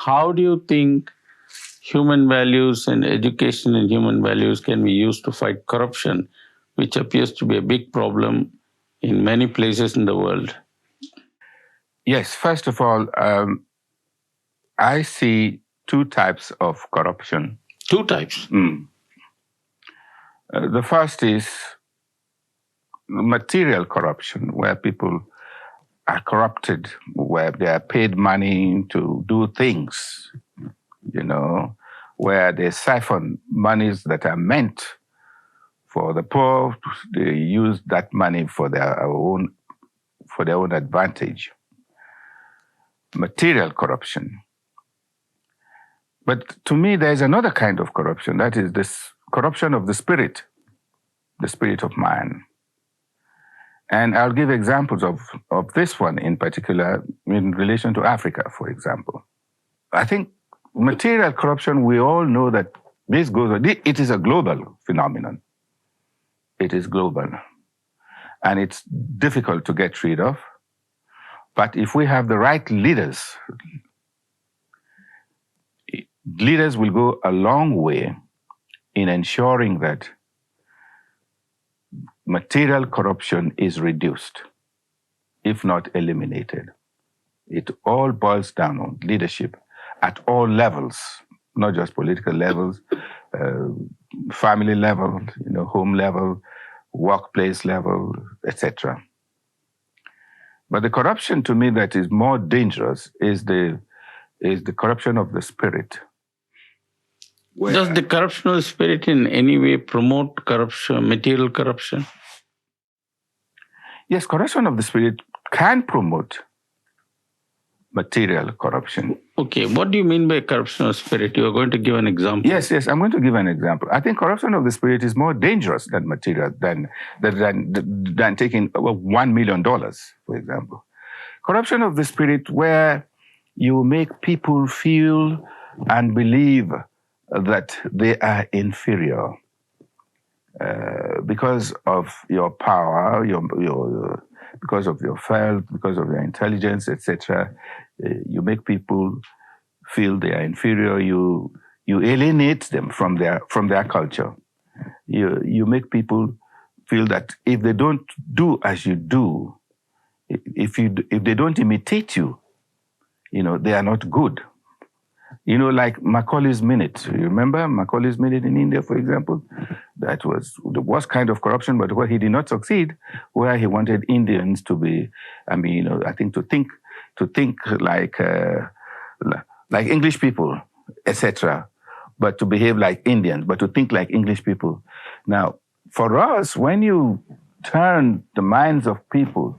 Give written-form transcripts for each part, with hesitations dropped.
how do you think human values and education and human values can be used to fight corruption, which appears to be a big problem in many places in the world? Yes, first of all, I see two types of corruption. Two types? The first is material corruption, where people are corrupted, where they are paid money to do things, where they siphon monies that are meant for the poor. They use that money for their own advantage. Material corruption. But to me, there is another kind of corruption. That is this corruption of the spirit of man. And I'll give examples of this one in particular in relation to Africa, for example. I think material corruption, we all know that this goes on. It is a global phenomenon. It is global. And it's difficult to get rid of. But if we have the right leaders will go a long way in ensuring that material corruption is reduced, if not eliminated. It all boils down on leadership at all levels, not just political levels, family level, home level, workplace level, etc. But the corruption to me that is more dangerous is the corruption of the spirit. Does the corruption of the spirit in any way promote corruption, material corruption? Yes, corruption of the spirit can promote material corruption. Okay, what do you mean by corruption of spirit? You are going to give an example. Yes, I'm going to give an example. I think corruption of the spirit is more dangerous than material, than taking $1 million, for example. Corruption of the spirit where you make people feel and believe that they are inferior because of your power, because of your wealth, because of your intelligence, etc. You make people feel they are inferior. You alienate them from their culture. You make people feel that if they don't do as you do, if they don't imitate you, they are not good. Like Macaulay's Minute. You remember Macaulay's Minute in India, for example? That was the worst kind of corruption, but where he did not succeed, where he wanted Indians to be, I think to think like English people, etc., but to behave like Indians, but to think like English people. Now, for us, when you turn the minds of people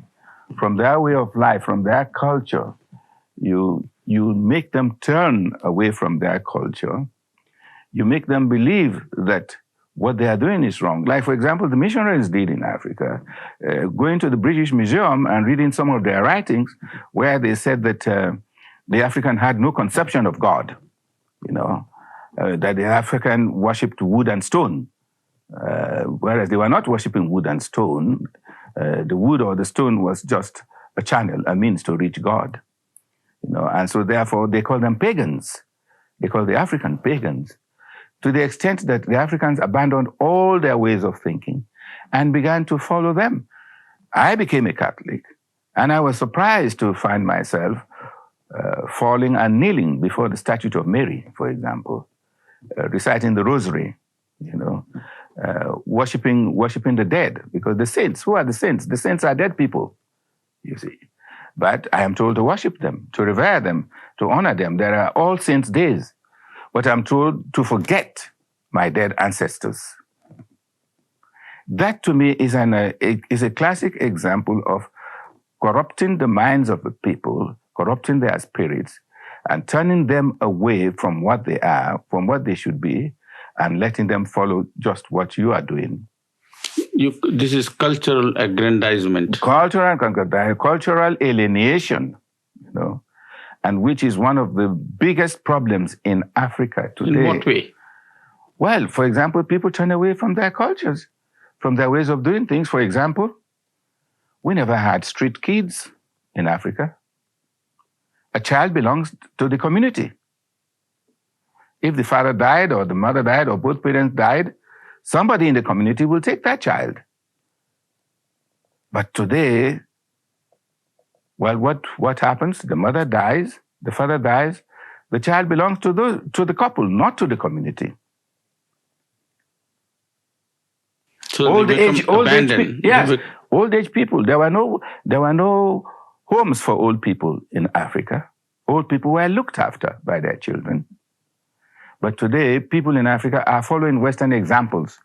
from their way of life, from their culture, you make them turn away from their culture. You make them believe that what they are doing is wrong. Like, for example, the missionaries did in Africa, going to the British Museum and reading some of their writings where they said that the African had no conception of God, that the African worshipped wood and stone, whereas they were not worshipping wood and stone. The wood or the stone was just a channel, a means to reach God. And so therefore they call them pagans. They call the African pagans, to the extent that the Africans abandoned all their ways of thinking and began to follow them. I became a Catholic, and I was surprised to find myself falling and kneeling before the statue of Mary, for example, reciting the rosary, worshiping the dead, because the saints, who are the saints? The saints are dead people, you see. But I am told to worship them, to revere them, to honor them. There are All Saints' days. But I'm told to forget my dead ancestors. That to me is a classic example of corrupting the minds of the people, corrupting their spirits, and turning them away from what they are, from what they should be, and letting them follow just what you are doing. This is cultural aggrandizement. Cultural alienation, and which is one of the biggest problems in Africa today. In what way? Well, for example, people turn away from their cultures, from their ways of doing things. For example, we never had street kids in Africa. A child belongs to the community. If the father died or the mother died or both parents died, somebody in the community will take that child. But today, well, what happens? The mother dies, the father dies, the child belongs to the couple, not to the community. So old age abandoned. Yes, old age people. There were no homes for old people in Africa. Old people were looked after by their children. But today, people in Africa are following Western examples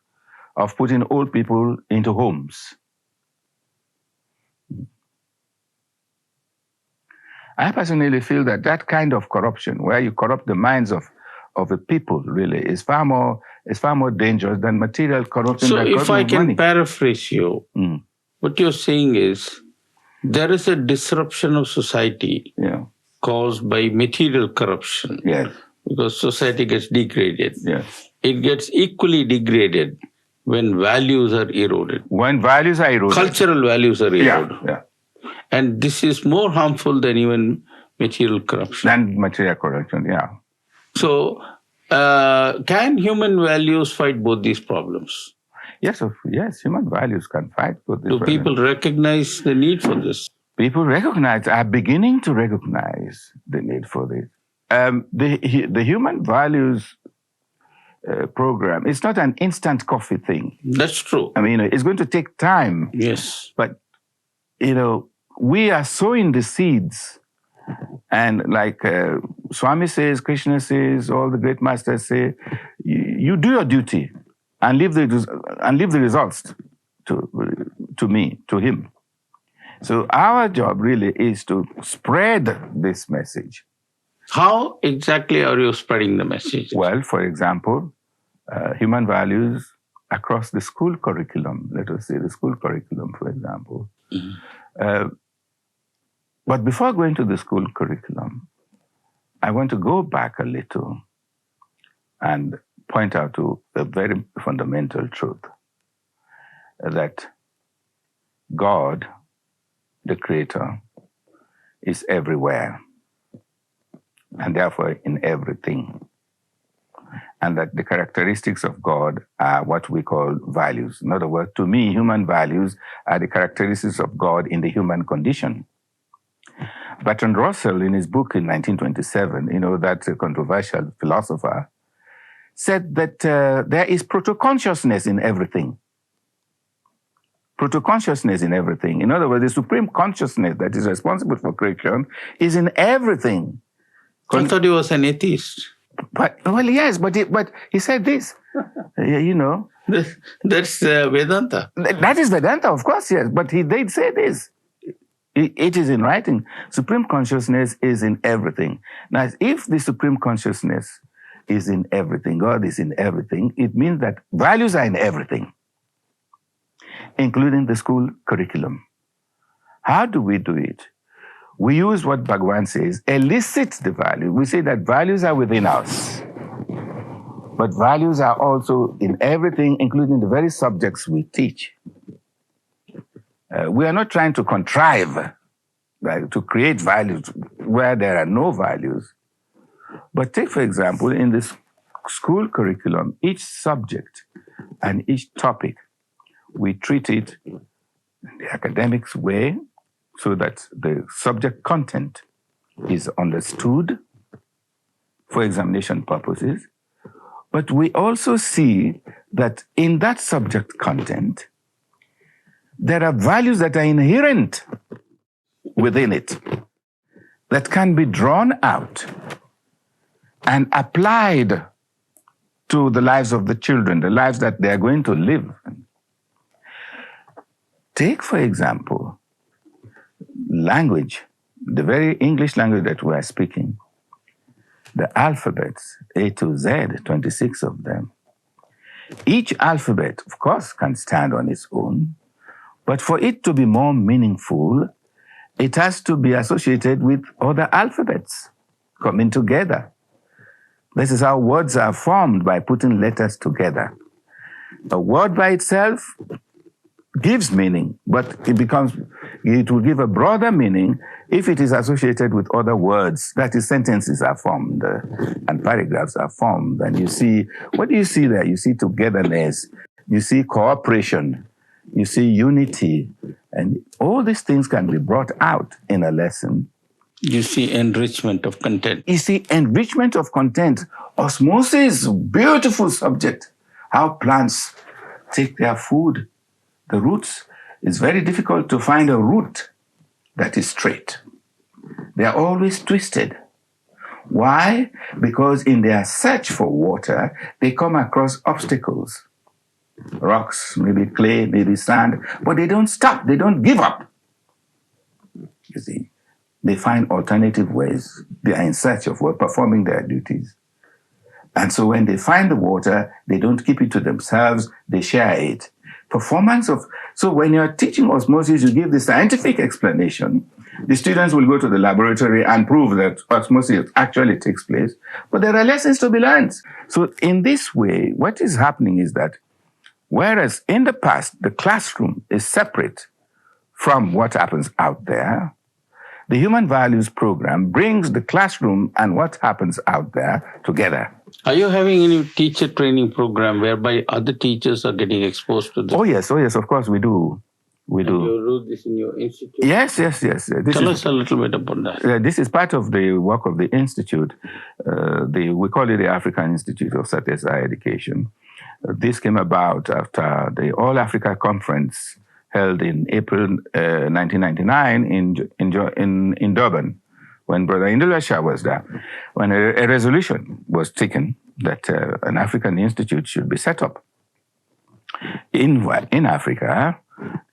of putting old people into homes. I personally feel that kind of corruption, where you corrupt the minds of the people, really is far more dangerous than material corruption. So, if I can paraphrase you, what you're saying is there is a disruption of society caused by material corruption. Yes. Because society gets degraded. Yes. It gets equally degraded when values are eroded. When values are eroded. Cultural values are eroded. Yeah. And this is more harmful than even material corruption. Than material corruption, yeah. So, can human values fight both these problems? Yes, human values can fight both these problems. Do people recognize the need for this? People are beginning to recognize the need for this. The human values program, it's not an instant coffee thing. That's true. I mean, it's going to take time. Yes. But, we are sowing the seeds. And like Swami says, Krishna says, all the great masters say, you do your duty and leave the results to me, to him. So our job really is to spread this message. How exactly are you spreading the message? Well, for example, human values across the school curriculum. Let us say the school curriculum, for example. Mm-hmm. But before going to the school curriculum, I want to go back a little and point out to a very fundamental truth that God, the Creator, is everywhere and therefore in everything. And that the characteristics of God are what we call values. In other words, to me, human values are the characteristics of God in the human condition. Bertrand Russell, in his book in 1927, that controversial philosopher, said that there is proto-consciousness in everything. Proto-consciousness in everything. In other words, the supreme consciousness that is responsible for creation is in everything. I thought he was an atheist. But he said this, That's Vedanta. That is Vedanta, of course, yes. But he did say this. It is in writing. Supreme consciousness is in everything. Now, if the supreme consciousness is in everything, God is in everything, it means that values are in everything, including the school curriculum. How do we do it? We use what Bhagavan says, elicit the value. We say that values are within us, but values are also in everything, including the very subjects we teach. We are not trying to contrive, to create values where there are no values. But take, for example, in this school curriculum, each subject and each topic, we treat it in the academics way so that the subject content is understood for examination purposes. But we also see that in that subject content, there are values that are inherent within it that can be drawn out and applied to the lives of the children, the lives that they are going to live. Take, for example, language, the very English language that we are speaking, the alphabets, A to Z, 26 of them. Each alphabet, of course, can stand on its own, but for it to be more meaningful, it has to be associated with other alphabets coming together. This is how words are formed, by putting letters together. A word by itself gives meaning, but It will give a broader meaning if it is associated with other words. That is, sentences are formed and paragraphs are formed. And you see, what do you see there? You see togetherness, you see cooperation, you see unity, and all these things can be brought out in a lesson. You see enrichment of content. You see enrichment of content. Osmosis, beautiful subject. How plants take their food, the roots. It's very difficult to find a root that is straight. They are always twisted. Why? Because in their search for water, they come across obstacles. Rocks, maybe clay, maybe sand, but they don't stop, they don't give up. You see, they find alternative ways. They are in search of performing their duties. And so when they find the water, they don't keep it to themselves, they share it. So when you're teaching osmosis, you give the scientific explanation. The students will go to the laboratory and prove that osmosis actually takes place, but there are lessons to be learned. So in this way, what is happening is that whereas in the past, the classroom is separate from what happens out there, the Human Values Program brings the classroom and what happens out there together. Are you having any teacher training program whereby other teachers are getting exposed to this? Oh yes, of course we do. We do. You do this in your institute? Yes. Tell us a little bit about that. This is part of the work of the institute. We call it the African Institute of Sathya's Higher Education. This came about after the All Africa Conference held in April 1999 in Durban, when Brother Indulasha was there, when a resolution was taken that an African institute should be set up in Africa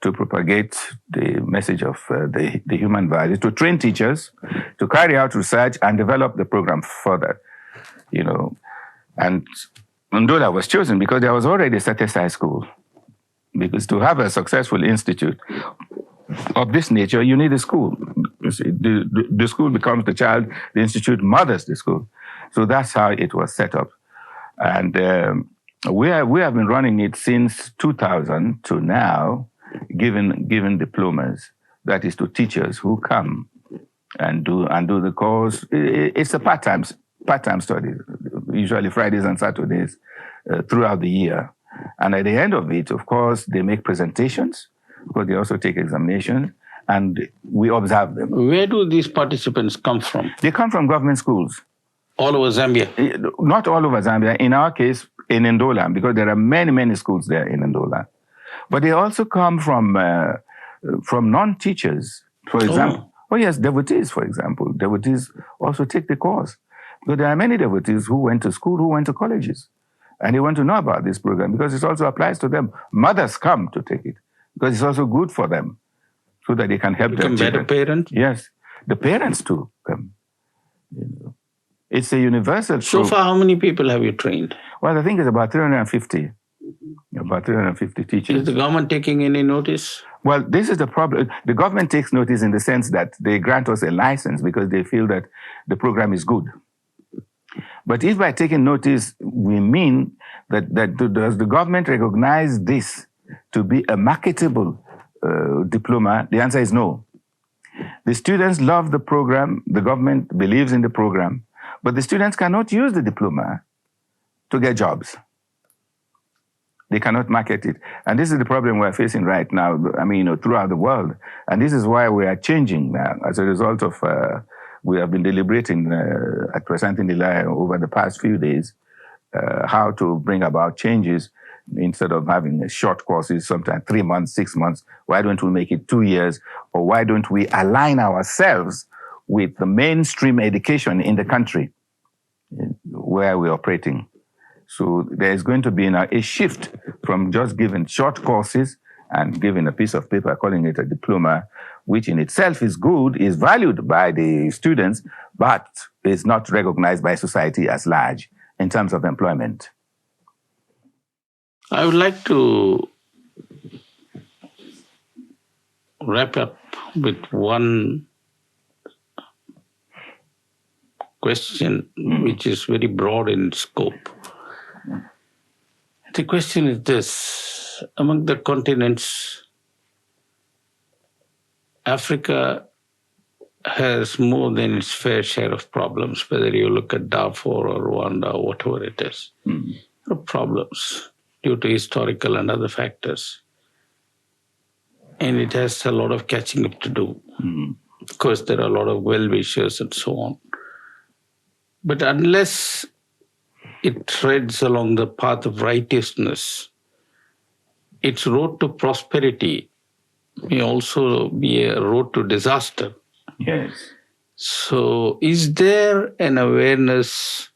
to propagate the message of the human values, to train teachers, to carry out research and develop the program further. And Ndola was chosen because there was already Sathya High School. Because to have a successful institute of this nature, you need a school. You see, the school becomes the child, the institute mothers the school. So that's how it was set up. And we have been running it since 2000 to now, giving diplomas, that is to teachers who come and do the course. It's a part-time study, usually Fridays and Saturdays throughout the year. And at the end of it, of course, they make presentations, because they also take examinations, and we observe them. Where do these participants come from? They come from government schools. All over Zambia? Not all over Zambia. In our case, in Ndola, because there are many, many schools there in Ndola. But they also come from non-teachers, for example. Oh, yes, devotees, for example. Devotees also take the course. Because there are many devotees who went to school, who went to colleges. And they want to know about this program because it also applies to them. Mothers come to take it because it's also good for them so that they can help their children. Become better parents? Yes. The parents too come. It's a universal So far, how many people have you trained? Well, I think it's about 350. About 350 teachers. Is the government taking any notice? Well, this is the problem. The government takes notice in the sense that they grant us a license because they feel that the program is good. But if by taking notice, we mean that does the government recognize this to be a marketable diploma? The answer is no. The students love the program, the government believes in the program, but the students cannot use the diploma to get jobs. They cannot market it. And this is the problem we're facing right now, throughout the world. And this is why we are changing now as a result of we have been deliberating at Prasanthi Nilayam over the past few days how to bring about changes instead of having short courses, sometimes 3 months, 6 months. Why don't we make it 2 years? Or why don't we align ourselves with the mainstream education in the country where we're operating? So there's going to be now a shift from just giving short courses and giving a piece of paper, calling it a diploma, which in itself is good, is valued by the students, but is not recognized by society as large in terms of employment. I would like to wrap up with one question, which is very broad in scope. The question is this: among the continents, Africa has more than its fair share of problems, whether you look at Darfur or Rwanda or whatever it is. There are problems due to historical and other factors. And it has a lot of catching up to do. Of course, there are a lot of well-wishers and so on. But unless it treads along the path of righteousness, its road to prosperity may also be a road to disaster. Yes. So is there an awareness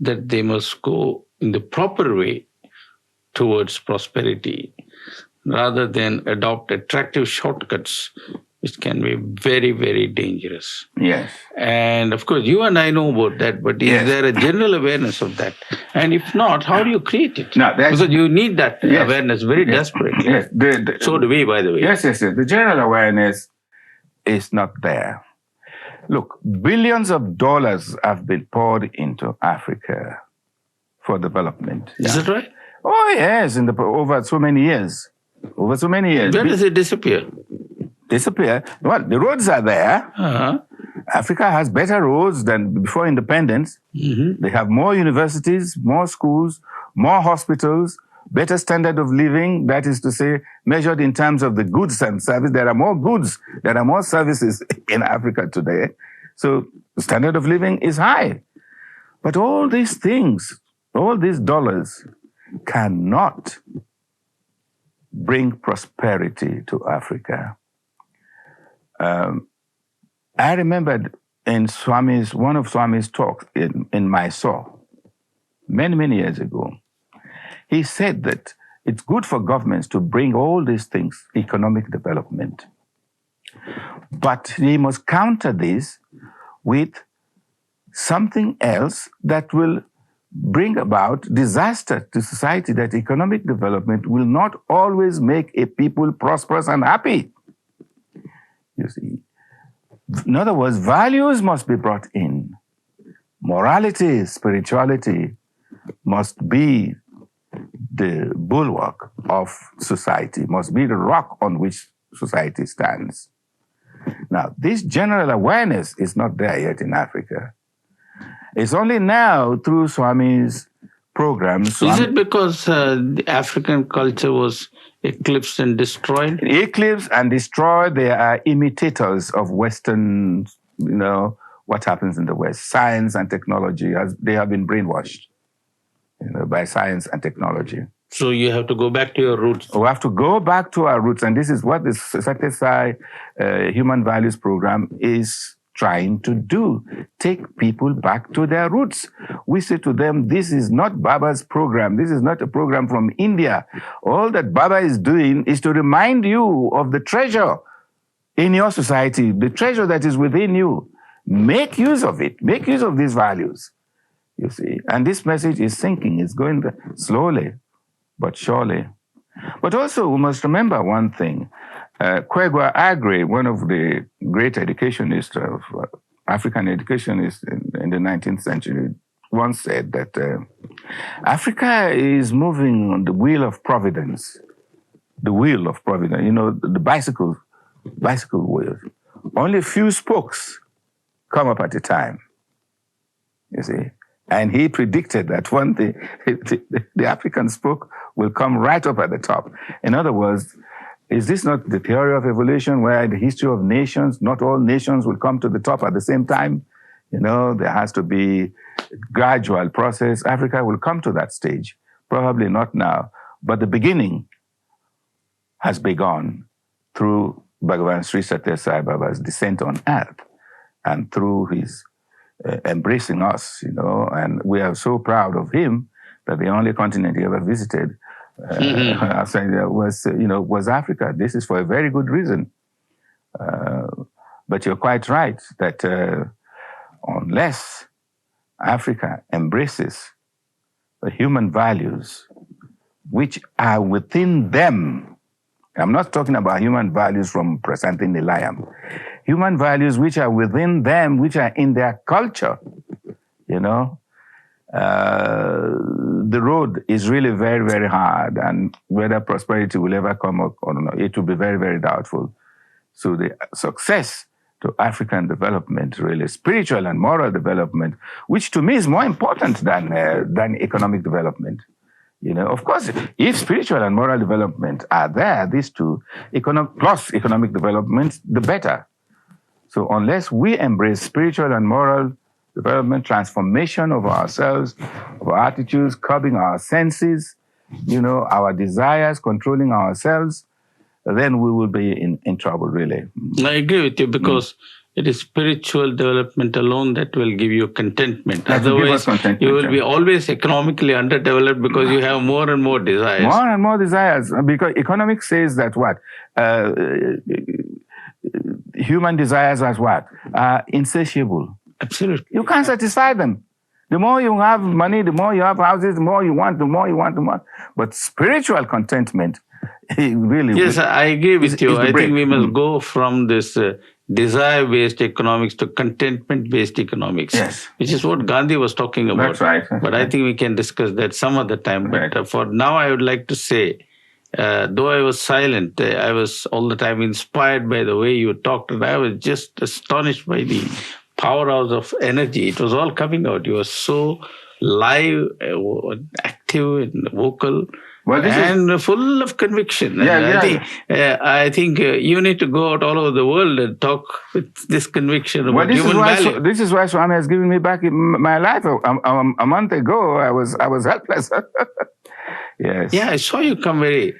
that they must go in the proper way towards prosperity rather than adopt attractive shortcuts, which can be very, very dangerous? Yes. And of course, you and I know about that, but is there a general awareness of that? And if not, how do you create it? No, because you need that awareness very desperately. Yes. So do we, by the way. Yes. The general awareness is not there. Look, billions of dollars have been poured into Africa for development. Is that right? Oh, yes, over so many years. Over so many years. Where does it disappear? Disappear? Well, the roads are there. Uh-huh. Africa has better roads than before independence. They have more universities, more schools, more hospitals, better standard of living, that is to say, measured in terms of the goods and service. There are more goods, there are more services in Africa today. So the standard of living is high. But all these things, all these dollars cannot bring prosperity to Africa. I remembered in one of Swami's talks in Mysore, many years ago. He said that it's good for governments to bring all these things, economic development. But they must counter this with something else that will bring about disaster to society, that economic development will not always make a people prosperous and happy. You see. In other words, values must be brought in. Morality, spirituality must be the bulwark of society, must be the rock on which society stands. Now, this general awareness is not there yet in Africa. It's only now through Swami's programs. Is it because the African culture was eclipsed and destroyed? Eclipsed and destroyed. They are imitators of Western, what happens in the West. Science and technology, they have been brainwashed by science and technology. So you have to go back to your roots. We have to go back to our roots. And this is what the Sathya Human Values Program is trying to do. Take people back to their roots. We say to them, this is not Baba's program. This is not a program from India. All that Baba is doing is to remind you of the treasure in your society, the treasure that is within you. Make use of it. Make use of these values, you see. And this message is sinking. It's going slowly, but surely. But also, we must remember one thing. Kwegwa Agre, one of the great educationists of African educationists in the 19th century, once said that Africa is moving on the wheel of providence. The wheel of providence, the bicycle wheels. Only a few spokes come up at a time, you see. And he predicted that one day the African spoke will come right up at the top. In other words, is this not the theory of evolution where the history of nations, not all nations will come to the top at the same time? There has to be a gradual process. Africa will come to that stage. Probably not now, but the beginning has begun through Bhagavan Sri Sathya Sai Baba's descent on earth and through his embracing us, and we are so proud of him that the only continent he ever visited was Africa. This is for a very good reason. But you're quite right that unless Africa embraces the human values which are within them, I'm not talking about human values from Prasanthi Nilayam, human values which are within them, which are in their culture, the road is really very, very hard, and whether prosperity will ever come or not, it will be very, very doubtful. So the success to African development, really spiritual and moral development, which to me is more important than economic development. Of course, if spiritual and moral development are there, these two, plus economic development, the better. So unless we embrace spiritual and moral development, transformation of ourselves, of our attitudes, curbing our senses, our desires, controlling ourselves, then we will be in trouble, really. I agree with you, because it is spiritual development alone that will give you contentment. That will give us Otherwise, contentment, you will be always economically underdeveloped because you have more and more desires. More and more desires. Because economics says that what? Human desires as what? Insatiable. Absolutely. You can't satisfy them. The more you have money, the more you have houses, the more you want, the more you want, the more. But spiritual contentment, really. Yes, I agree with you. I think we must go from this desire-based economics to contentment-based economics. Yes. Which is what Gandhi was talking about. That's right. But I think we can discuss that some other time. Right. But for now, I would like to say, though I was silent, I was all the time inspired by the way you talked, and I was just astonished by the powerhouse of energy. It was all coming out. You were so live, active, and vocal. Well, and full of conviction. I think you need to go out all over the world and talk with this conviction about human value. This is why Swami has given me back my life. A month ago, I was helpless. Yes. Yeah, I saw you come very...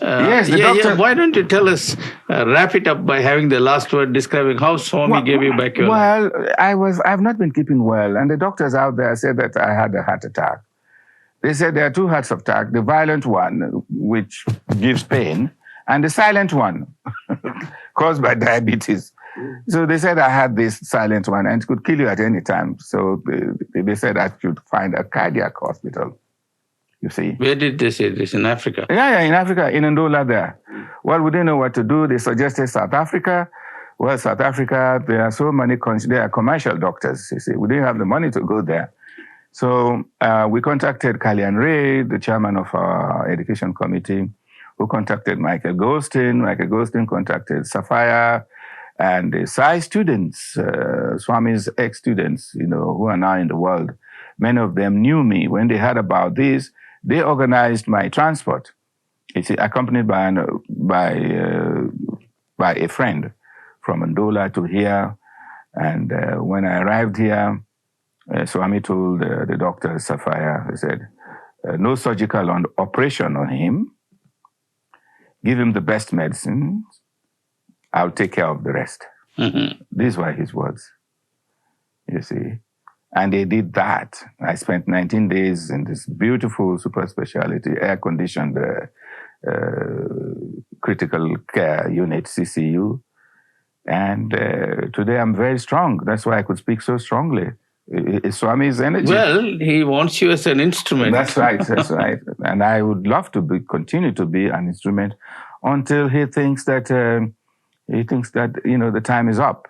yes, the doctor... Yeah. Why don't you tell us, wrap it up by having the last word describing how Swami gave you back your life? Well, I've not been keeping well, and the doctors out there said that I had a heart attack. They said there are two heart attacks, the violent one, which gives pain, and the silent one, caused by diabetes. So they said I had this silent one, and it could kill you at any time. So they said I should find a cardiac hospital, you see. Where did they say this? In Africa? Yeah, in Africa, in Ndola there. Well, we didn't know what to do. They suggested South Africa. Well, South Africa, there are so many, they are commercial doctors, you see. We didn't have the money to go there. So we contacted Kalyan Ray, the chairman of our education committee, who contacted Michael Goldstein. Michael Goldstein contacted Sathya, and the Sai students, Swami's ex-students, who are now in the world. Many of them knew me. When they heard about this, they organized my transport. It's accompanied by a friend from Ndola to here. And when I arrived here, Swami told the doctor, Sathya, he said, no surgical operation on him. Give him the best medicine. I'll take care of the rest. Mm-hmm. These were his words, you see. And they did that. I spent 19 days in this beautiful super specialty, air-conditioned critical care unit, CCU. And today I'm very strong. That's why I could speak so strongly. It's Swami's energy. Well, he wants you as an instrument. That's right, that's right. And I would love to continue to be an instrument until he thinks that the time is up.